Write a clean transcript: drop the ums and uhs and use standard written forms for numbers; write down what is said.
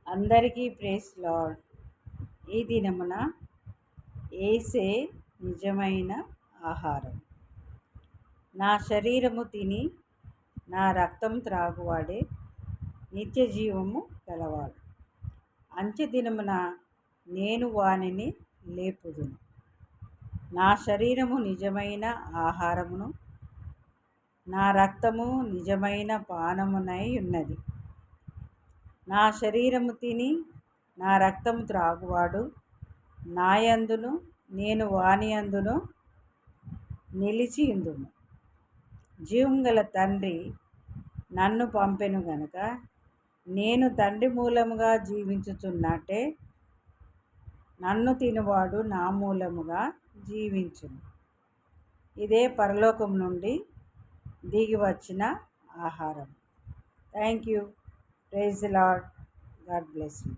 అందరికీ praise lord. ఈ దినమున యేసే నిజమైన ఆహారం. నా శరీరము తిని నా రక్తం త్రాగువాడే నిత్య జీవము గలవాడు. అంత్య దినమున నేను వానిని లేపుదును. నా శరీరము నిజమైన ఆహారమును, నా రక్తము నిజమైన పానమునై ఉన్నది. నా శరీరము తిని నా రక్తము త్రాగువాడు నాయందును నేను వాని యందును నిలిచి ఉందును. జీవం గల తండ్రి నన్ను పంపెను గనుక నేను తండ్రి మూలముగా జీవించుచున్నట్టే నన్ను తినువాడు నా మూలముగా జీవించును. ఇదే పరలోకం నుండి దిగి వచ్చిన ఆహారం. Thank you. Praise the Lord. God bless you.